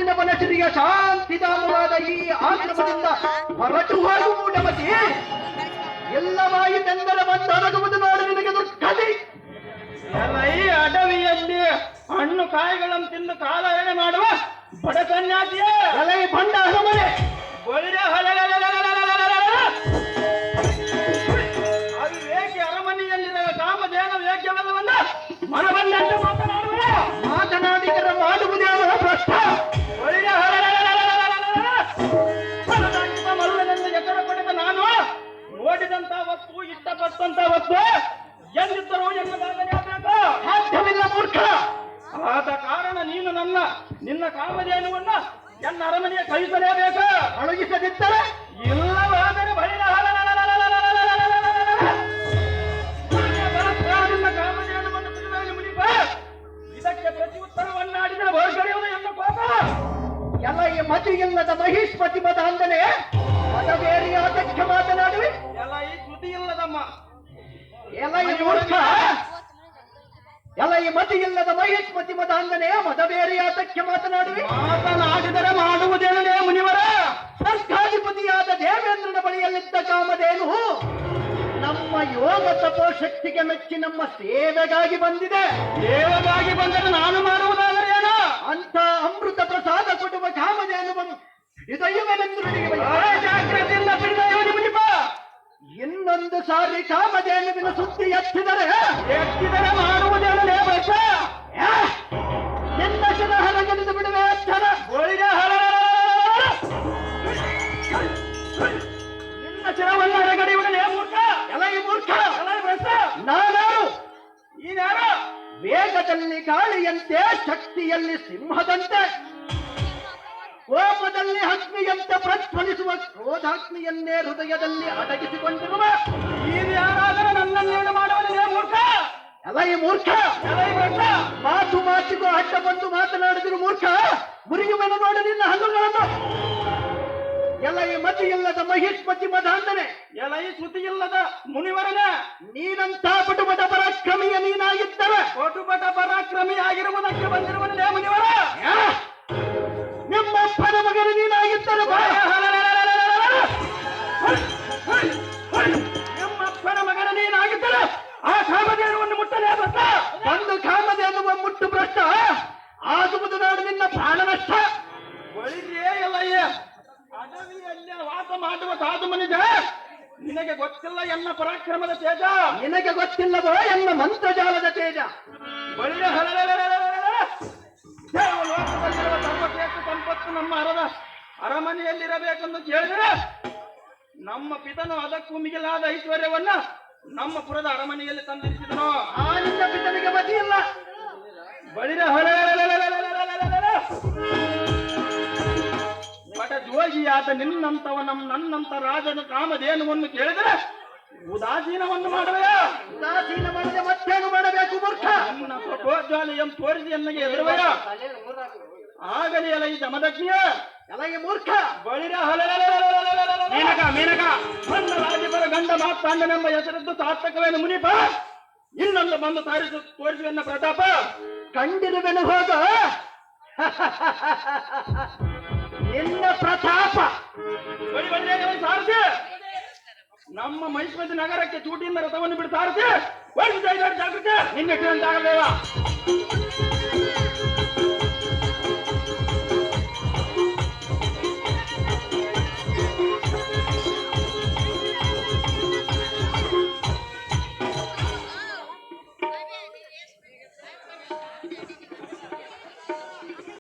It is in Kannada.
ನಿನ್ನ ಮನಸ್ಸಿಗೆ ಶಾಂತಿಧಾಮವಾದ ಈ ಆಶ್ರಮದಿಂದ ಹೊರಟು ಹೋಗು ಮೂಢಮತಿ. ಎಲ್ಲವಾಯಿತೆಂದರೆ ಬಂದೊರಗುವುದು ನೋಡು ನಿನಗೆ ದುರ್ಗತಿ. ಎಲ್ಲ ಈ ಅಡವಿಯಲ್ಲಿ ಹಣ್ಣು ಕಾಯಿಗಳನ್ನು ತಿಂದು ಕಾಲ ಎಣೆ ಮಾಡುವ ಬಡ ಸನ್ಯಾಸಿಯೇ ಎಲೈ ಬಂಡ ಹನುಮನೆ ಅವಿವೇಕಿ ಅರಮನೆಯಲ್ಲಿರುವ ಕಾಮಧೇನ ವೇಗ್ಯವಲ್ಲವನ್ನ ಮನಬಂದಂತೆ ಮಾತನಾಡುವ ಮಾತನಾಡಿದರೆ ಮಾಡುವುದೇನೋ ಭ್ರಷ್ಟ. ಮಲ್ಲನೆಂದು ಎಚ್ಚರ ಪಡೆದ ನಾನು ನೋಡಿದಂತ ವಸ್ತು ಇಷ್ಟಪಟ್ಟಂತ ವಸ್ತು ಎಂದಿದ್ದರೂ ಎಂಬುದಾಗಲೇ ಆಗಬೇಕು. ಸಾಧ್ಯವಿಲ್ಲ ಮೂರ್ಖ. ಆದ ಕಾರಣ ನೀನು ನಿನ್ನ ಕಾಮಧೇನುವನ್ನ ಎನ್ನ ಅರಮನೆಯ ಕಳಿಸಲೇಬೇಕು. ಅಳಗಿಸದಿದ್ದರೆ ಇಲ್ಲವಾದರೆ ನಿನ್ನ ಕಾಮಧೇನುವನ್ನು ಬಿಡುವಾಗಿ ಮುನಿಪ. ಇದಕ್ಕೆ ಪ್ರತಿ ಉತ್ತರವನ್ನಾಡಿದರೆ ಹೊರಗಡೆಯುವುದು ಎನ್ನ ಪಾಪ. ಎಲ್ಲ ಈ ಮತಿಯಿಲ್ಲದ ಮಹಿಷ್ಪತಿ ಮತ ಅಂದರೆ ಮತವೇರಿಯಾದಕ್ಕೆ ಮಾತನಾಡುವೆ. ಎಲ್ಲ ಈ ಶ್ರುತಿ ಇಲ್ಲದಮ್ಮ ಎಲ್ಲ ಈ ಮೂರ್ಖ. ಎಲ್ಲ ಈ ಮತಿಯಿಲ್ಲದ ಮಹಿಷ್ಪತಿ ಮತ ಅಂದರೆ ಮತವೇರಿಯಾದಕ್ಕೆ ಮಾತನಾಡುವೆ. ಮಾತನಾಡಿದರೆ ಮಾಡುವುದೇನೇ ಮುನಿವರ. ಸರ್ಕಾಧಿಪತಿಯಾದ ದೇವೇಂದ್ರನ ಬಳಿಯಲ್ಲಿದ್ದ ಕಾಮಧೇನು ನಮ್ಮ ಯೋಗ ತಪೋಶಕ್ತಿಗೆ ಮೆಚ್ಚಿ ನಮ್ಮ ಸೇವೆಗಾಗಿ ಬಂದಿದೆ. ದೇವಗಾಗಿ ಬಂದರೆ ನಾನು ಮಾಡುವುದಾದರೆ ಏನೋ ಅಂತ ಅಮೃತ ಪ್ರಸಾದ ಕೊಡುವ ಕಾಮಧೇನುವನ್ನು ಇದಯುವೆನೆಂದು ಜಾಗ್ರತೆಯಿಂದ ಬಿಡಿದ ಮುನಿಪ. ಇನ್ನೊಂದು ಸಾರಿ ಕಾಮಧೇನುವಿನ ಸುದ್ದಿ ಎತ್ತಿದರೆ ಮಾಡುವುದೇನೇ ವರ್ಷ ನಿನ್ನ ಶಿರ ಹರಗೆಳೆದು ಬಿಡುವೆ. ಅಕ್ಷರ ನಿನ್ನ ಶಿರವನ್ನು ಹರಗಡೆಯುವುದೇ ಮೂರ್ಖ. ಎಲೈ ಮೂರ್ಖ. ವರ್ಷ ನಾನಾರು ಈಗಾರ ವೇಗದಲ್ಲಿ ಗಾಳಿಯಂತೆ, ಶಕ್ತಿಯಲ್ಲಿ ಸಿಂಹದಂತೆ, ಕೋಪದಲ್ಲಿ ಅಗ್ನಿಯಂತೆ ಪ್ರಜ್ವಲಿಸುವ ಕ್ರೋಧಾಗ್ನಿಯನ್ನೇ ಹೃದಯದಲ್ಲಿ ಅಡಗಿಸಿಕೊಂಡಿರುವ ಯಾರಾದರೂ ನನ್ನನ್ನೇನು ಮಾಡುವುದೇ ಮೂರ್ಖ. ಎಲೈ ಮೂರ್ಖ. ಮಾತು ಮಾತಿಗೂ ಅಡ್ಡ ಬಂದು ಮಾತನಾಡಿದ್ರು ಮೂರ್ಖ. ಮುರಿಯುವೆನು ನೋಡು ನಿನ್ನ ಹಲ್ಲುಗಳನ್ನು. ಎಲ್ಲ ಈ ಮತಿ ಇಲ್ಲದ ಮಹಿಷ್ಪತಿ ಮದಾಂಧನೆ. ಎಲ್ಲ ಈ ಶ್ರುತಿ ಇಲ್ಲದ ಮುನಿವರನೇ. ನೀನಂತ ಪಟುಪಟ ಪರಾಕ್ರಮಿಯ ನೀನಾಗಿದ್ದರೆ ಪಟುಪಟ ಪರಾಕ್ರಮಿ ಆಗಿರುವುದಕ್ಕೆ ಬಂದಿರುವುದೇ ಮುನಿವರ. ನಿಮ್ಮಪ್ಪನ ಮಗನ ನೀನಾಗಿದ್ದರೆ ನಿಮ್ಮಪ್ಪನ ಮಗನ ನೀನಾಗಿದ್ದರೆ ಆ ಕಾಮಧೇನುವನ್ನು ಮುಟ್ಟಲೇ ಭ್ರಷ್ಟ. ಒಂದು ಕಾಮಧೇನುವ ಮುಟ್ಟು ಭ್ರಷ್ಟ ಆಗುವುದು ನಾಡು ನಿನ್ನ ಪ್ರಾಣ ನಷ್ಟ. ಒಳಿದೆಯೇ ಎಲ್ಲ ಅಡವಿಯಲ್ಲಿ ವಾಸ ಮಾಡುವ ಸಾಧು ಮನಿಜ. ನಿನಗೆ ಗೊತ್ತಿಲ್ಲ ಎನ್ನ ಪರಾಕ್ರಮದ ತೇಜ. ನಿನಗೆ ಗೊತ್ತಿಲ್ಲವೋ ಎನ್ನ ಮಂತ್ರಜಾಲದ ತೇಜ. ಬಳಿಯ ಲೋಕದಲ್ಲಿರುವ ಸರ್ವಶ್ರೇಷ್ಠ ಸಂಪತ್ತು ನಮ್ಮ ಅರಮನೆಯಲ್ಲಿರಬೇಕೆಂದು ಕೇಳಿದರೆ ನಮ್ಮ ಪಿತನು ಅದಕ್ಕೂ ಮಿಗಿಲಾದ ಐಶ್ವರ್ಯವನ್ನ ನಮ್ಮ ಪುರದ ಅರಮನೆಯಲ್ಲಿ ತಂದಿರಿಸಿದನು. ಆ ನಿನ್ನ ಪಿತನಿಗೆ ಮತಿ ಇಲ್ಲ. ಬಳಿರ ಬಡ ಜೋಗಿಯಾದ ನಿನ್ನಂತವ ನನ್ನಂತ ರಾಜನ ಕಾಮಧೇನುವನ್ನು ಕೇಳಿದರೆ ಉದಾಸೀನವನ್ನು ಮಾಡುವೆಯ. ಉದಾಸೀನ ಮಾಡದೆ ಮತ್ತೇನು ಮಾಡಬೇಕು ಮೂರ್ಖ. ನಿನ್ನ ಪ್ರಕೋಜ್ವಾಲೆಯಂ ತೋರಿಸಿ ಎನ್ನಗೆ ಎದುರುವೆಯ. ಆಗಲಿ ಅಲ್ಲ ಈ ಜಮದಗ್ನಿಯ. ಎಲೈ ಮೂರ್ಖ. ಬಳಿರ ಮೇನಕ ಮೇನಕ ನನ್ನ ರಾಜಪರ ಗಂಡ ಮಾತಾಂಡನೆಂಬ ಹೆಸರದ್ದು ಸಾರ್ಥಕವೇನು ಮುನಿಪ. ಇನ್ನೊಂದು ಬಂದು ತೋರಿಸುವೆನ್ನ ಪ್ರತಾಪ. ಕಂಡಿರುವೆನು ಹೋಗ ನಿನ್ನ ಪ್ರತಾಪ. ಸಾರಥಿ ನಮ್ಮ ಮಹಿಷ್ಮತಿ ನಗರಕ್ಕೆ ಚೂಟಿಯಿಂದ ರಥವನ್ನು ಬಿಡು ಸಾರಥಿ. ಜಾಗೃತಿ ನಿನ್ನೆಟ್ಟಿದಂತಾಗಲೇವ.